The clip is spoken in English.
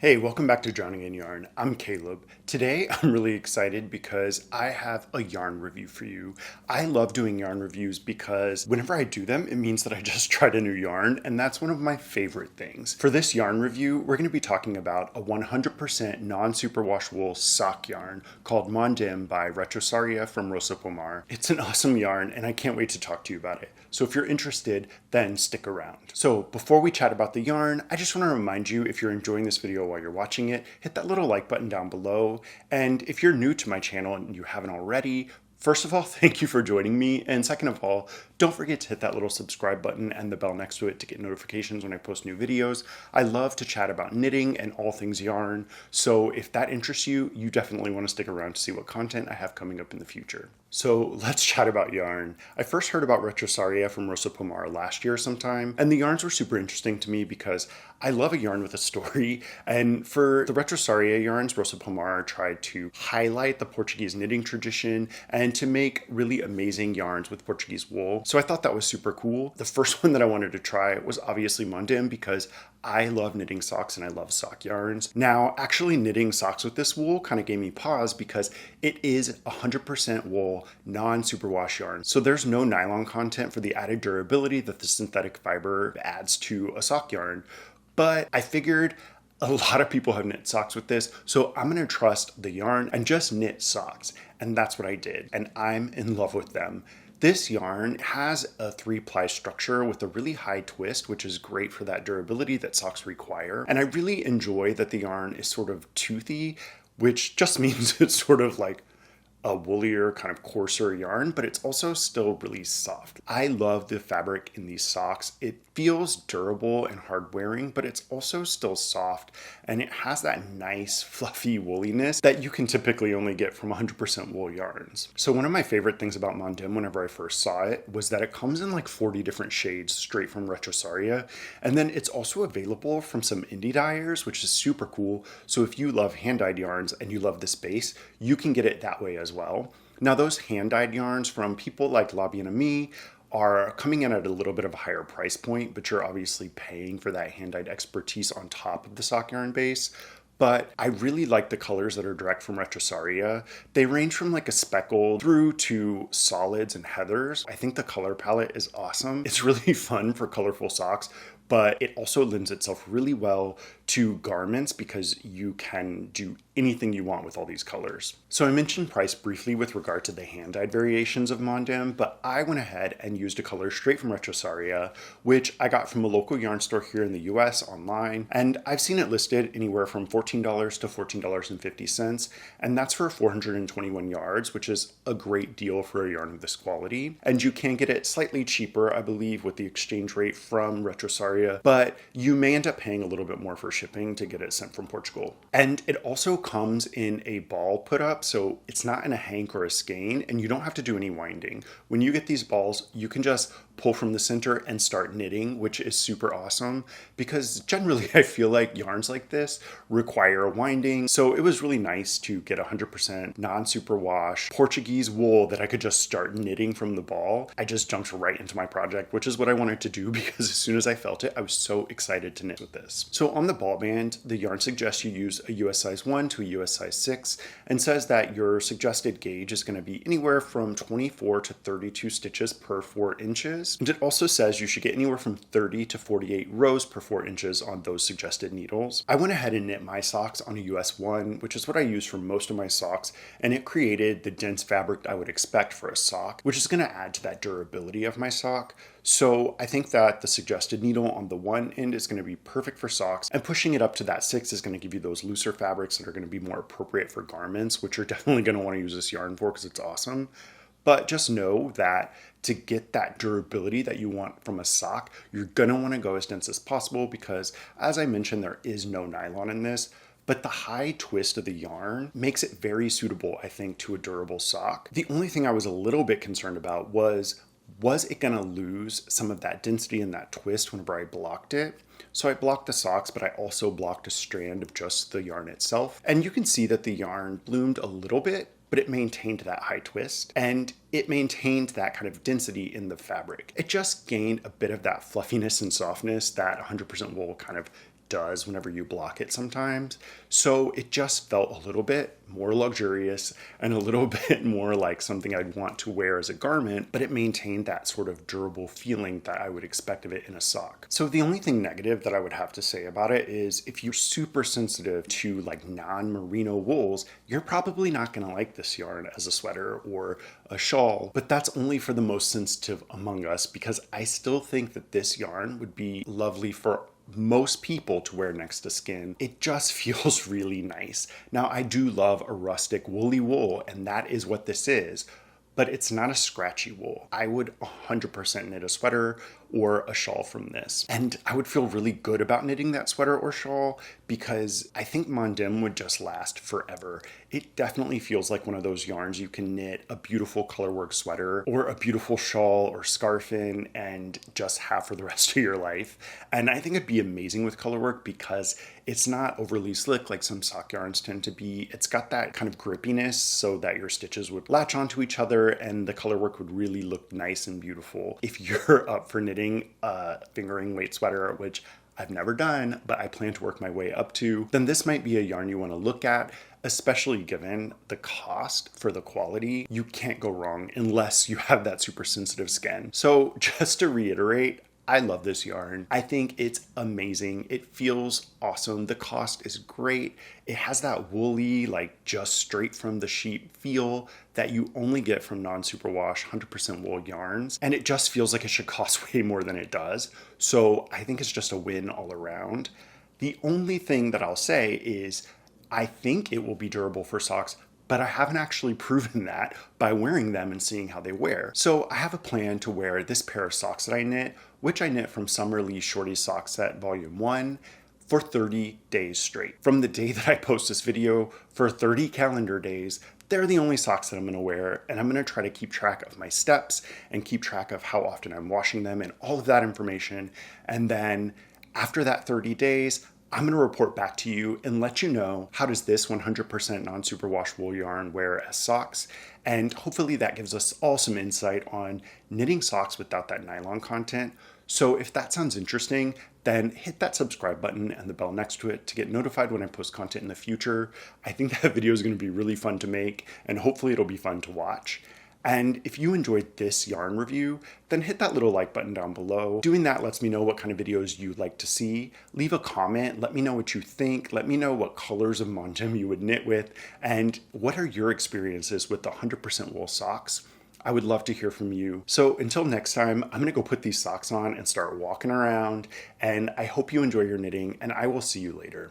Hey, welcome back to Drowning in Yarn. I'm Caleb. Today I'm really excited because I have a yarn review for you. I love doing yarn reviews because whenever I do them, it means that I just tried a new yarn, and that's one of my favorite things. For this yarn review, we're going to be talking about a 100% non-superwash wool sock yarn called Mondim by Retrosaria from Rosa Pomar. It's an awesome yarn, and I can't wait to talk to you about it. So if you're interested, then stick around. So before we chat about the yarn, I just want to remind you, if you're enjoying this video while you're watching it, hit that little like button down below. And if you're new to my channel and you haven't already, first of all, thank you for joining me. And second of all, don't forget to hit that little subscribe button and the bell next to it to get notifications when I post new videos. I love to chat about knitting and all things yarn. So if that interests you, you definitely want to stick around to see what content I have coming up in the future. So let's chat about yarn. I first heard about Retrosaria from Rosa Pomar last year sometime, and the yarns were super interesting to me because I love a yarn with a story. And for the Retrosaria yarns, Rosa Pomar tried to highlight the Portuguese knitting tradition and to make really amazing yarns with Portuguese wool. So I thought that was super cool. The first one that I wanted to try was obviously Mondim because I love knitting socks and I love sock yarns. Now, actually knitting socks with this wool kind of gave me pause because it is 100% wool, non-superwash yarn. So there's no nylon content for the added durability that the synthetic fiber adds to a sock yarn. But I figured a lot of people have knit socks with this, so I'm gonna trust the yarn and just knit socks. And that's what I did, and I'm in love with them. This yarn has a 3-ply structure with a really high twist, which is great for that durability that socks require. And I really enjoy that the yarn is sort of toothy, which just means it's sort of like a woolier, kind of coarser yarn, but it's also still really soft. I love the fabric in these socks. It feels durable and hard wearing, but it's also still soft, and it has that nice fluffy wooliness that you can typically only get from 100% wool yarns. So one of my favorite things about Mondim whenever I first saw it was that it comes in like 40 different shades straight from Retrosaria, and then it's also available from some indie dyers, which is super cool. So if you love hand-dyed yarns and you love the space, you can get it that way as well. Now those hand-dyed yarns from people like La Bien Ami are coming in at a little bit of a higher price point, but you're obviously paying for that hand-dyed expertise on top of the sock yarn base. But I really like the colors that are direct from Retrosaria. They range from like a speckled through to solids and heathers. I think the color palette is awesome. It's really fun for colorful socks, but it also lends itself really well to garments because you can do anything you want with all these colors. So I mentioned price briefly with regard to the hand-dyed variations of Mondim, but I went ahead and used a color straight from Retrosaria, which I got from a local yarn store here in the US online, and I've seen it listed anywhere from $14 to $14.50, and that's for 421 yards, which is a great deal for a yarn of this quality. And you can get it slightly cheaper, I believe, with the exchange rate from Retrosaria, but you may end up paying a little bit more for shipping to get it sent from Portugal. And it also comes in a ball put up, so it's not in a hank or a skein, and you don't have to do any winding. When you get these balls, you can just pull from the center and start knitting, which is super awesome because generally I feel like yarns like this require winding. So it was really nice to get 100% non-superwash Portuguese wool that I could just start knitting from the ball. I just jumped right into my project, which is what I wanted to do because as soon as I felt it, I was so excited to knit with this. So on the ball band, the yarn suggests you use a US size 1 to a US size 6 and says that your suggested gauge is going to be anywhere from 24 to 32 stitches per 4 inches. And it also says you should get anywhere from 30 to 48 rows per 4 inches on those suggested needles. I went ahead and knit my socks on a US 1, which is what I use for most of my socks, and it created the dense fabric I would expect for a sock, which is going to add to that durability of my sock. So I think that the suggested needle on the 1 end is going to be perfect for socks, and pushing it up to that 6 is going to give you those looser fabrics that are going to be more appropriate for garments, which you're definitely going to want to use this yarn for because it's awesome. But just know that to get that durability that you want from a sock, you're gonna wanna go as dense as possible because, as I mentioned, there is no nylon in this, but the high twist of the yarn makes it very suitable, I think, to a durable sock. The only thing I was a little bit concerned about was it gonna lose some of that density and that twist whenever I blocked it? So I blocked the socks, but I also blocked a strand of just the yarn itself. And you can see that the yarn bloomed a little bit, but it maintained that high twist and it maintained that kind of density in the fabric. It just gained a bit of that fluffiness and softness that 100% wool kind of does whenever you block it sometimes. So it just felt a little bit more luxurious and a little bit more like something I'd want to wear as a garment, but it maintained that sort of durable feeling that I would expect of it in a sock. So the only thing negative that I would have to say about it is if you're super sensitive to like non-merino wools, you're probably not going to like this yarn as a sweater or a shawl, but that's only for the most sensitive among us, because I still think that this yarn would be lovely for most people to wear next to skin. It just feels really nice. Now, I do love a rustic woolly wool, and that is what this is, but it's not a scratchy wool. I would 100% knit a sweater or a shawl from this. And I would feel really good about knitting that sweater or shawl because I think Mondim would just last forever. It definitely feels like one of those yarns you can knit a beautiful colorwork sweater or a beautiful shawl or scarf in and just have for the rest of your life. And I think it'd be amazing with colorwork because it's not overly slick like some sock yarns tend to be. It's got that kind of grippiness so that your stitches would latch onto each other and the colorwork would really look nice and beautiful. If you're up for knitting a fingering weight sweater, which I've never done, but I plan to work my way up to, then this might be a yarn you want to look at, especially given the cost for the quality. You can't go wrong unless you have that super sensitive skin. So just to reiterate, I love this yarn. I think it's amazing. It feels awesome. The cost is great. It has that woolly, like just straight from the sheep feel that you only get from non-superwash 100% wool yarns. And it just feels like it should cost way more than it does. So I think it's just a win all around. The only thing that I'll say is I think it will be durable for socks, but I haven't actually proven that by wearing them and seeing how they wear. So I have a plan to wear this pair of socks that I knit, which I knit from Summer Lee's Shorty Sock Set Volume 1, for 30 days straight. From the day that I post this video, for 30 calendar days, they're the only socks that I'm gonna wear, and I'm gonna try to keep track of my steps and keep track of how often I'm washing them and all of that information. And then after that 30 days, I'm going to report back to you and let you know how does this 100% non-superwash wool yarn wear as socks. And hopefully that gives us all some insight on knitting socks without that nylon content. So if that sounds interesting, then hit that subscribe button and the bell next to it to get notified when I post content in the future. I think that video is going to be really fun to make, and hopefully it'll be fun to watch. And if you enjoyed this yarn review, then hit that little like button down below. Doing that lets me know what kind of videos you'd like to see. Leave a comment, let me know what you think, let me know what colors of Mondim you would knit with, and what are your experiences with the 100% wool socks. I would love to hear from you. So until next time, I'm gonna go put these socks on and start walking around, and I hope you enjoy your knitting, and I will see you later.